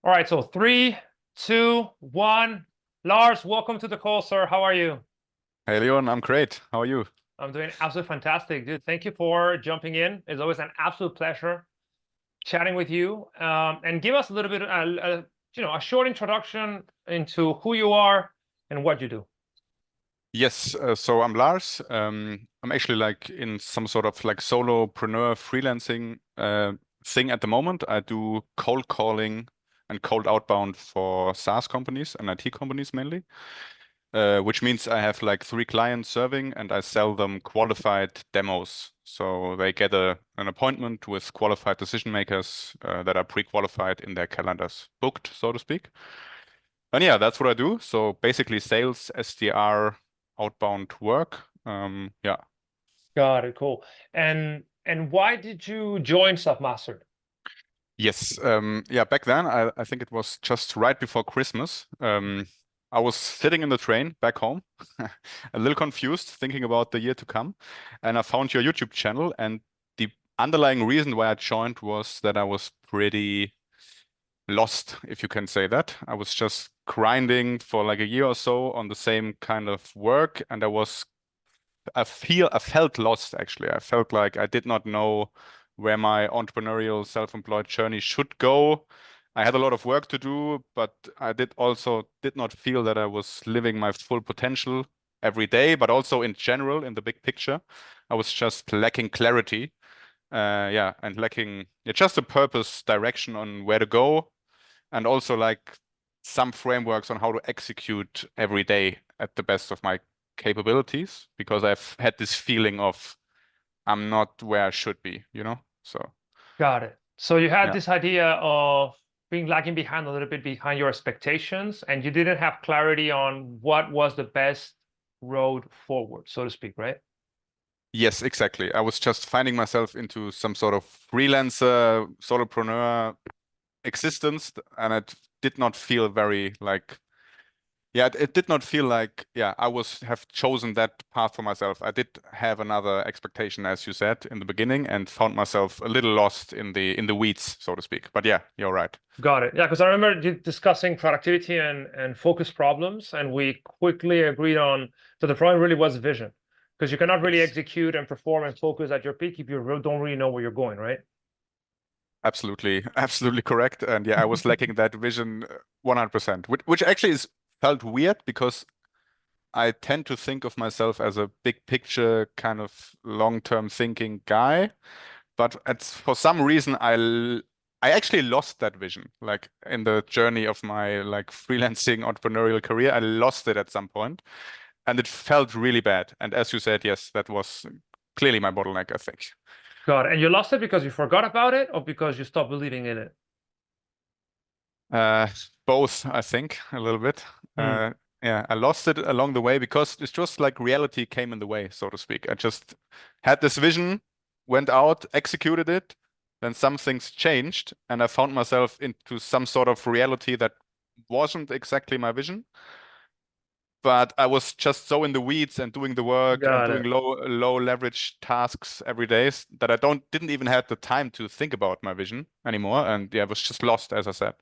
All right, so three, two, one. Lars, welcome to the call, sir. How are you? Hey Leon, I'm great. How are you? I'm doing absolutely fantastic, dude. Thank you for jumping in. It's always an absolute pleasure chatting with you. And give us a little bit, a short introduction into who you are and what you do. Yes, so I'm Lars. I'm actually like in some sort of like solopreneur freelancing thing at the moment. I do cold calling and cold outbound for SaaS companies and IT companies mainly, which means I have like 3 clients serving and I sell them qualified demos. So they get an appointment with qualified decision makers that are pre-qualified in their calendars, booked, so to speak. And yeah, that's what I do. So basically sales, SDR, outbound work. Yeah. Got it, cool. And why did you join Selfmastered? Yes. Yeah, back then, I think it was just right before Christmas. I was sitting in the train back home, a little confused, thinking about the year to come. And I found your YouTube channel. And the underlying reason why I joined was that I was pretty lost, if you can say that. I was just grinding for like a year or so on the same kind of work, and I felt lost actually. I felt like I did not know where my entrepreneurial self-employed journey should go. I had a lot of work to do, but I did not feel that I was living my full potential every day, but also in general, in the big picture. I was just lacking clarity. Yeah, and lacking just a purpose, direction on where to go, and also like some frameworks on how to execute every day at the best of my capabilities, because I've had this feeling of I'm not where I should be, you know? So, Got it. So you had yeah. this idea of being lagging behind a little bit behind your expectations, and you didn't have clarity on what was the best road forward, so to speak, right? Yes, exactly. I was just finding myself into some sort of freelancer, solopreneur existence, and it did not feel very like yeah, it did not feel like, yeah, have chosen that path for myself. I did have another expectation, as you said in the beginning, and found myself a little lost in the weeds, so to speak. But yeah, you're right. Got it. Yeah, because I remember discussing productivity and focus problems, and we quickly agreed on that the problem really was vision, because you cannot really Yes, execute and perform and focus at your peak if you don't really know where you're going, right? absolutely, absolutely correct. And yeah, I was lacking that vision 100%, which actually is felt weird because I tend to think of myself as a big picture kind of long-term thinking guy. But for some reason I actually lost that vision. Like in the journey of my like freelancing entrepreneurial career, I lost it at some point, and it felt really bad. And as you said, yes, that was clearly my bottleneck, I think. Got it. And you lost it because you forgot about it or because you stopped believing in it? Uh, Both, I think, a little bit. Hmm. Yeah, I lost it along the way because it's just like reality came in the way, so to speak. I just had this vision, went out, executed it, then some things changed, and I found myself into some sort of reality that wasn't exactly my vision. But I was just so in the weeds and doing the work and Got doing it. low leverage tasks every day that I didn't even have the time to think about my vision anymore. And yeah, I was just lost, as I said.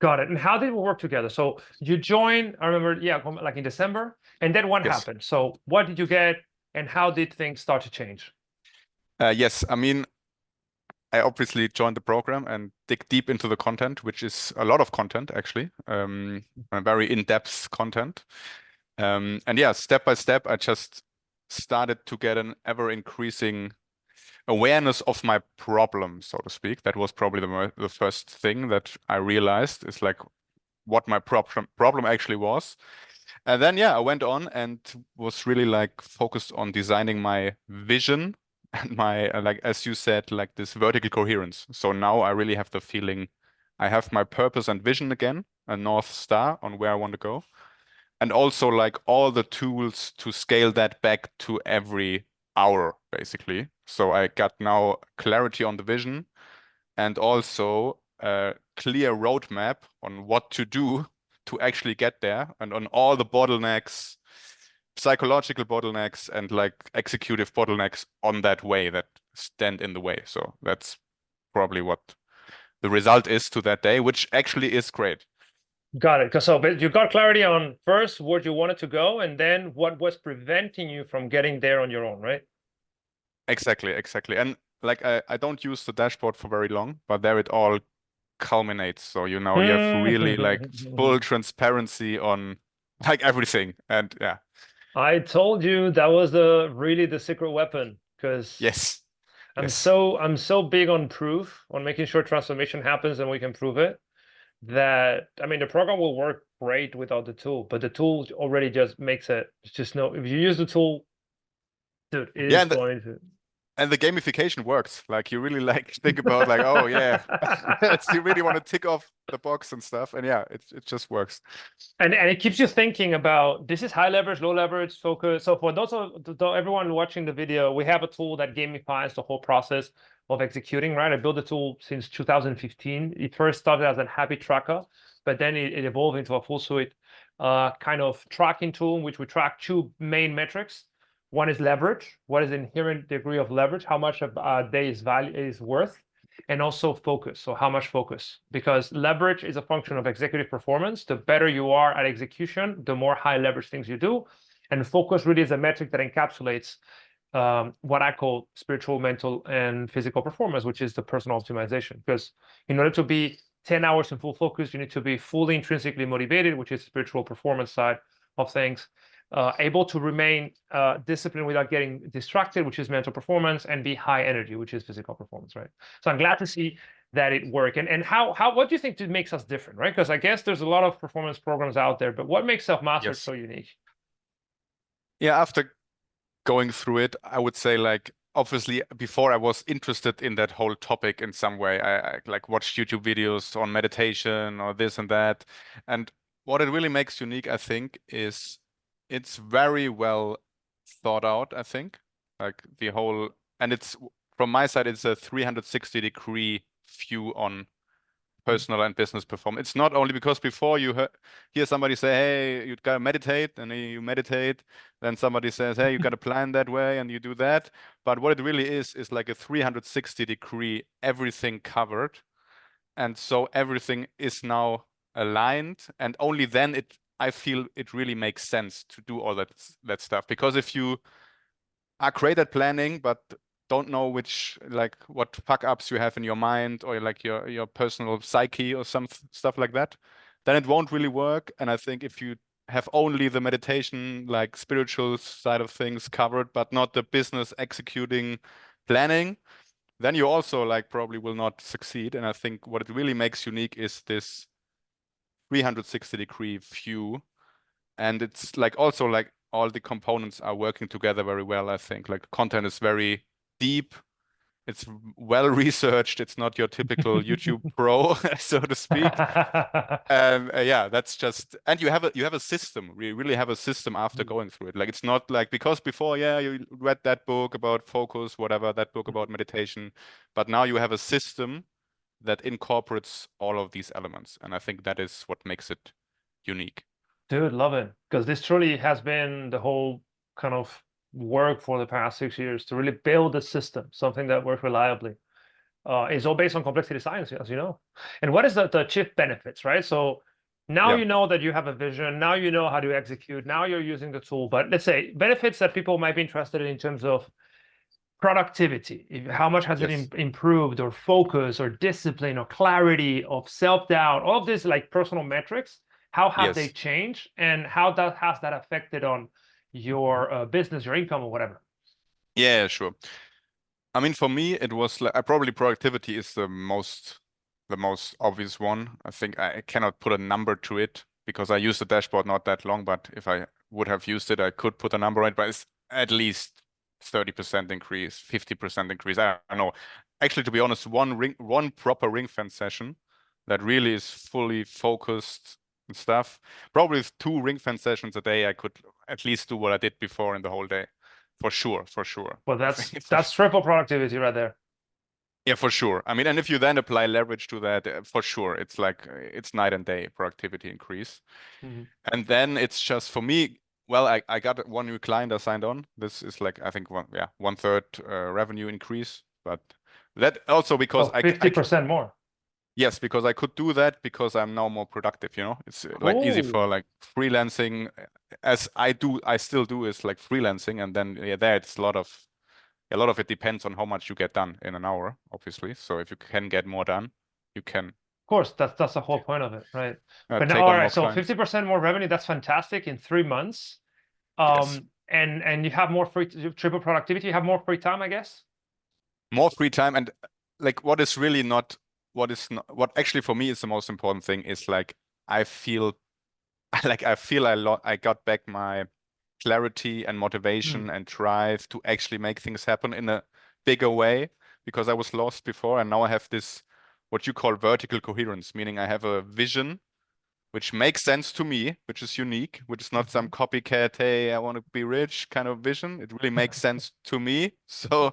Got it. And how did we work together? So you joined, I remember, yeah, like in December, and then what Yes. happened? So what did you get and how did things start to change? Yes, I mean, I obviously joined the program and dig deep into the content, which is a lot of content actually, a very in-depth content. And yeah, step by step, I just started to get an ever increasing awareness of my problem, so to speak. That was probably the first thing that I realized is like what my problem actually was. And then yeah, I went on and was really like focused on designing my vision and my like as you said, like this vertical coherence. So now I really have the feeling I have my purpose and vision again, a North Star on where I want to go. And also like all the tools to scale that back to every hour, basically. So I got now clarity on the vision and also a clear roadmap on what to do to actually get there and on all the bottlenecks, psychological bottlenecks and like executive bottlenecks on that way that stand in the way. So that's probably the result is to that day, which actually is great. Got it. So, but you got clarity on first where you wanted to go, and then what was preventing you from getting there on your own, right? Exactly, exactly. And like I don't use the dashboard for very long, but there it all culminates. So you know you have really like full transparency on like everything. And yeah. I told you that was the really the secret weapon because Yes. I'm Yes. so I'm so big on proof, on making sure transformation happens and we can prove it, that I mean the program will work great without the tool, but the tool already just makes it just no if you use the tool, dude, it Yeah, is going to. and the gamification works. Like you really like think about like, oh yeah, it's you really want to tick off the box and stuff. And yeah, it just works. And it keeps you thinking about this is high leverage, low leverage, focus. So for everyone watching the video, we have a tool that gamifies the whole process of executing, right? I built the tool since 2015. It first started as a habit tracker, but then it evolved into a full suite kind of tracking tool in which we track two main metrics. One is leverage, what is the inherent degree of leverage, how much a day is worth, and also focus. So how much focus? Because leverage is a function of executive performance. The better you are at execution, the more high leverage things you do. And focus really is a metric that encapsulates what I call spiritual, mental, and physical performance, which is the personal optimization. Because in order to be 10 hours in full focus, you need to be fully intrinsically motivated, which is the spiritual performance side of things, able to remain disciplined without getting distracted, which is mental performance, and be high energy, which is physical performance, right? So I'm glad to see that it worked. And how what do you think makes us different, right? Because I guess there's a lot of performance programs out there, but what makes Self-Mastered Yes. so unique? Yeah, after going through it, I would say like obviously before I was interested in that whole topic in some way. I like watched YouTube videos on meditation or this and that. And what it really makes unique, I think, is it's very well thought out, I think. Like the whole, and it's from my side, it's a 360-degree view on personal and business performance. It's not only because before you hear somebody say, hey, you gotta meditate, and then you meditate, then somebody says, hey, you gotta plan that way, and you do that. But what it really is like a 360-degree, everything covered. And so everything is now aligned, and only then I feel it really makes sense to do all that stuff. Because if you are great at planning, but don't know which like what fuck ups you have in your mind or like your personal psyche or some stuff like that, then it won't really work. And I think if you have only the meditation, like spiritual side of things covered, but not the business executing planning, then you also like probably will not succeed. And I think what it really makes unique is this 360-degree view, and it's like also like all the components are working together very well. I think like content is very deep, it's well researched, it's not your typical YouTube pro so to speak. And yeah, that's just, and you have a system, we really have a system after going through it. Like it's not like, because before, yeah, you read that book about focus, whatever, that book about meditation, but now you have a system that incorporates all of these elements, and I think that is what makes it unique. Dude, love it. Because this truly has been the whole kind of work for the past 6 years to really build a system, something that works reliably. It's all based on complexity science, as you know. And what is the chief benefits, right? So now Yeah. you know that you have a vision. Now you know how to execute. Now you're using the tool. But let's say benefits that people might be interested in terms of productivity. How much has it Yes. improved, or focus, or discipline, or clarity, of self-doubt, all of these like personal metrics? How have they Yes. changed, and how that has that affected on your business, your income, or whatever? Yeah, sure. I mean, for me, it was like probably productivity is the most obvious one. I think I cannot put a number to it because I used the dashboard not that long, but if I would have used it, I could put a number on it, but it's at least 30% increase, 50% increase. I don't know. Actually, to be honest, one proper ring fence session that really is fully focused and stuff. Probably with 2 ring fence sessions a day, I could at least do what I did before in the whole day. For sure, for sure. Well, I that's think for that's triple productivity right there. yeah, for sure. I mean, and if you then apply leverage to that, for sure, it's like it's night and day productivity increase. Mhm. And then it's just for me, well, I got one new client I signed on. This is like I think one third revenue increase, but that also because Oh, 50% more. Yes, because I could do that because I'm now more productive, you know? It's like easy for Cool. like freelancing as I still do is like freelancing, and then yeah, there it's a lot of it depends on how much you get done in an hour, obviously. So if you can get more done, you can Of course, that's the whole point of it, right? But now, take all on right, more so clients. 50% more revenue, that's fantastic in 3 months. Yes. And you have more free triple productivity, you have more free time, I guess. More free time, and like what is really not what actually for me is the most important thing is like I feel like I got back my clarity and Hmm. motivation and drive to actually make things happen in a bigger way, because I was lost before, and now I have this what you call vertical coherence, meaning I have a vision which makes sense to me, which is unique, which is not some Mhm. copycat, hey, I want to be rich kind of vision. It really makes sense to me. So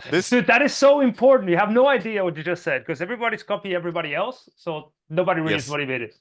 this, Dude, that is so important. You have no idea what you just said because everybody's copying everybody else, so nobody really is yes, motivated.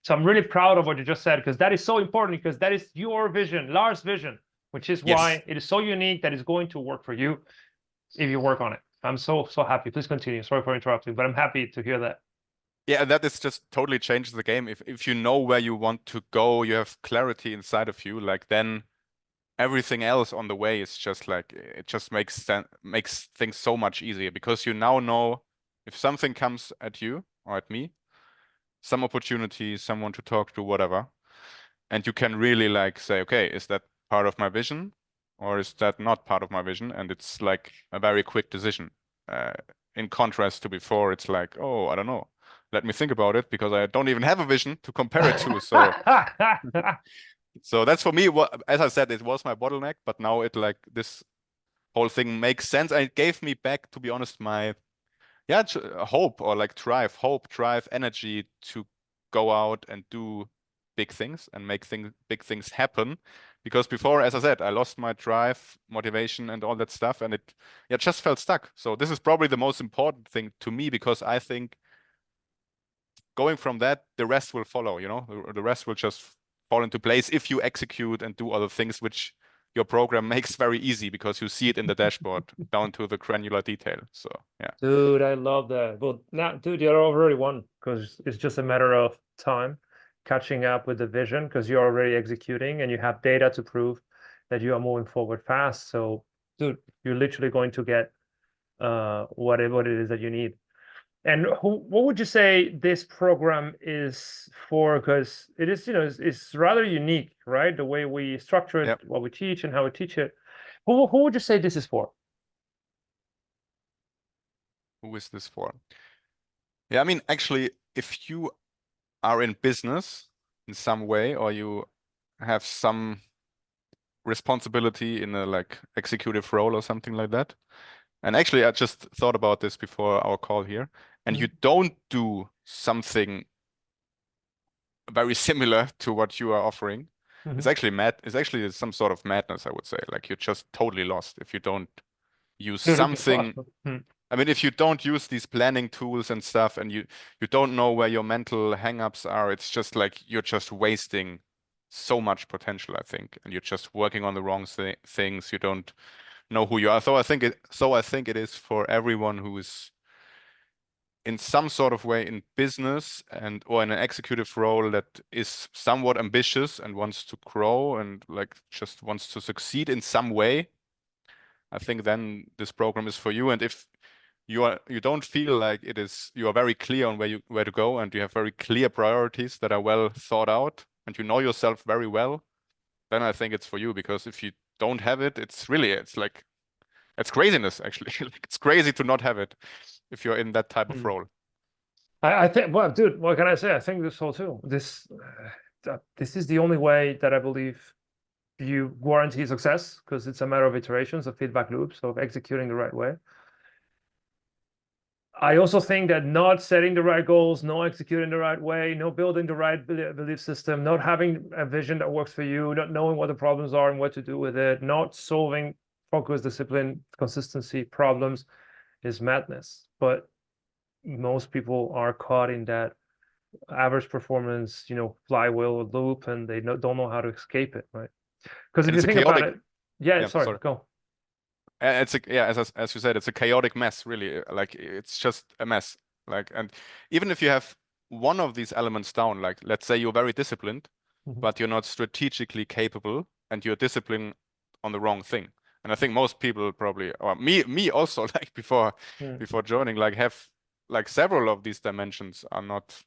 So I'm really proud of what you just said because that is so important because that is your vision, Lars' vision, which is yes. why it is so unique that it's going to work for you if you work on it. I'm so happy. Please continue. Sorry for interrupting, but I'm happy to hear that. Yeah, that is just totally changes the game. If you know where you want to go, you have clarity inside of you, like then everything else on the way is just like it just makes things so much easier, because you now know if something comes at you or at me, some opportunity, someone to talk to, whatever, and you can really like say, okay, is that part of my vision or is that not part of my vision? And it's like a very quick decision. Uh, in contrast to before, it's like, oh, I don't know. Let me think about it because I don't even have a vision to compare it to. So, so that's for me. What, as I said, it was my bottleneck, but now it like this whole thing makes sense. And it gave me back, to be honest, my yeah, hope or like drive, energy to go out and do big things and make big things happen. Because before, as I said, I lost my drive, motivation, and all that stuff, and it yeah just felt stuck. So this is probably the most important thing to me, because I think going from that, the rest will follow. You know, the rest will just fall into place if you execute and do other things, which your program makes very easy because you see it in the dashboard down to the granular detail. So yeah. Dude, I love that. Well, now, dude, you're already won because it's just a matter of time catching up with the vision because you're already executing and you have data to prove that you are moving forward fast. So, dude, you're literally going to get what it is that you need. And what would you say this program is for? Because it is, it's rather unique, right? The way we structure it, Yeah. what we teach, and how we teach it. Who would you say this is for? Who is this for? Yeah, I mean, actually, if you are in business in some way, or you have some responsibility in a like executive role or something like that. And actually, I just thought about this before our call here, and you don't do something very similar to what you are offering. It's Mm-hmm. actually mad. It's actually some sort of madness, I would say. Like you're just totally lost if you don't use Dude, it's something. possible. Hmm. I mean, if you don't use these planning tools and stuff, and you don't know where your mental hangups are, it's just like you're just wasting so much potential, I think, and you're just working on the wrong things. You don't know who you are. So I think it is for everyone who is in some sort of way in business and or in an executive role that is somewhat ambitious and wants to grow and like just wants to succeed in some way. I think then this program is for you. And if you don't feel like it is, you are very clear on where to go, and you have very clear priorities that are well thought out, and you know yourself very well, then I think it's for you. Because if you don't have it, it's like it's craziness actually. Like, it's crazy to not have it if you're in that type of Hmm. role. I think, well, dude, what can I say? I think this whole too. This is the only way that I believe you guarantee success because it's a matter of iterations, of feedback loops, of executing the right way. I also think that not setting the right goals, not executing the right way, not building the right belief system, not having a vision that works for you, not knowing what the problems are and what to do with it, not solving focus, discipline, consistency problems is madness. But most people are caught in that average performance, flywheel loop, and they don't know how to escape it, right? Because if And you it's a think about chaotic, it, yeah, yeah, sorry, sorry. go. It's a, yeah, as you said, it's a chaotic mess, really. Like it's just a mess. Like, and even if you have one of these elements down, like let's say you're very disciplined, but you're not strategically capable and you're disciplined on the wrong thing. And I think most people probably, or me also, like before joining, like have like several of these dimensions are not,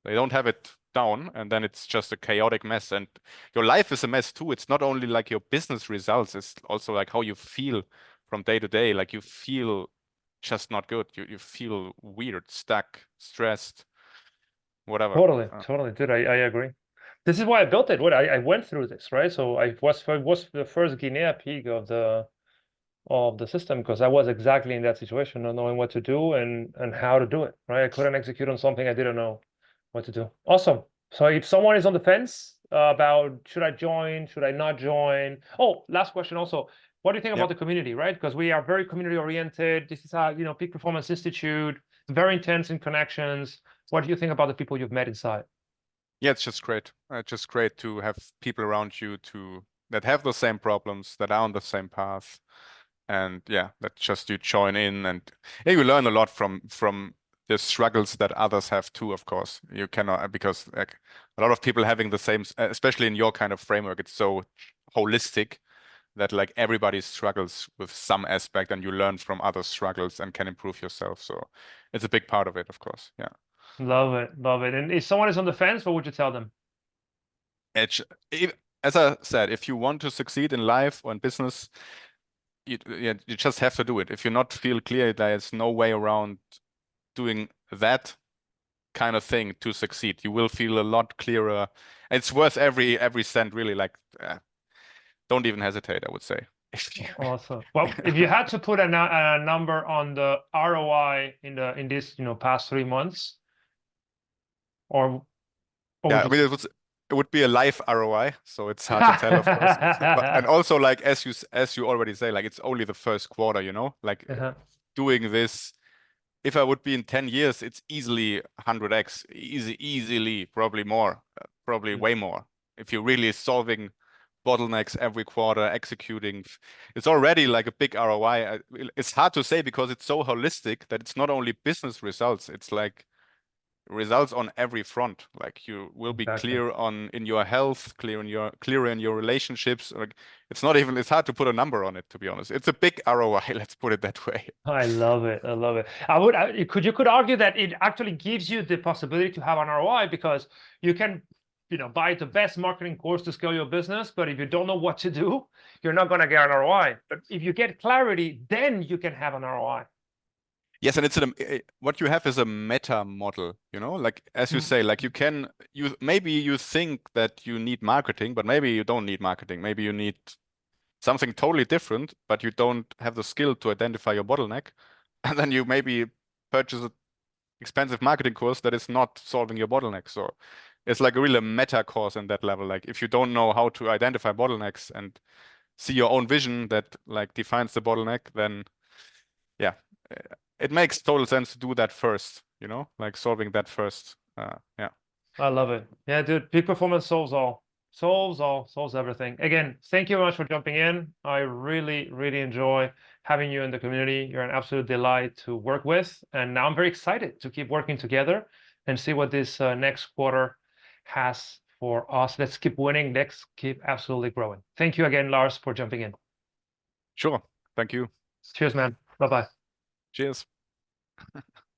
they don't have it down, and then it's just a chaotic mess. And your life is a mess too. It's not only like your business results, it's also like how you feel from day to day. Like you feel just not good. You feel weird, stuck, stressed, whatever. Totally, dude. I agree. This is why I built it. I went through this, right? So I was the first Guinea pig of the system because I was exactly in that situation, not knowing what to do and how to do it, right? I couldn't execute on something I didn't know what to do. Awesome. So if someone is on the fence about should I join, should I not join? Oh, last question also. What do you think about Yep. the community, right? Because we are very community oriented. This is how, Peak Performance Institute, very intense in connections. What do you think about the people you've met inside? Yeah, it's just great. It's just great to have people around you that have the same problems, that are on the same path, and yeah, that just you join in, and yeah, you learn a lot from the struggles that others have too. Of course, you cannot, because like a lot of people having the same, especially in your kind of framework, it's so holistic that like everybody struggles with some aspect, and you learn from other struggles and can improve yourself. So it's a big part of it, of course. Yeah. Love it, love it. And if someone is on the fence, what would you tell them? Edge. As I said, if you want to succeed in life or in business, you just have to do it. If you not feel clear, there's no way around doing that kind of thing to succeed. You will feel a lot clearer. It's worth every cent, really. Like, don't even hesitate, I would say. Awesome. Well, if you had to put a number on the ROI in this, past 3 months, or what would Yeah, I you mean, say? it would be a live ROI, so it's hard to tell, of course. And also, like as you already say, like it's only the first quarter, like Uh-huh. doing this. If I would be in 10 years, it's easily 100x, easily, probably more, probably way more. If you're really solving bottlenecks every quarter, executing, it's already like a big ROI. It's hard to say because it's so holistic that it's not only business results, it's like results on every front. Like you will be Exactly. clear in your health, clear in your relationships. Like it's hard to put a number on it, to be honest. It's a big ROI, let's put it that way. I love it. I love it. You could argue that it actually gives you the possibility to have an ROI because you can, buy the best marketing course to scale your business, but if you don't know what to do, you're not going to get an ROI. But if you get clarity, then you can have an ROI. Yes, and what you have is a meta model, like as you say, like you maybe you think that you need marketing, but maybe you don't need marketing. Maybe you need something totally different, but you don't have the skill to identify your bottleneck. And then you maybe purchase an expensive marketing course that is not solving your bottleneck. So it's like a really meta course in that level. Like if you don't know how to identify bottlenecks and see your own vision that like defines the bottleneck, then yeah, it makes total sense to do that first, like solving that first. Yeah. I love it. Yeah, dude, peak performance solves all. Solves everything. Again, thank you very much for jumping in. I really, really enjoy having you in the community. You're an absolute delight to work with. And now I'm very excited to keep working together and see what this next quarter has for us. Let's keep winning. Let's keep absolutely growing. Thank you again, Lars, for jumping in. Sure. Thank you. Cheers, man. Bye-bye. Cheers.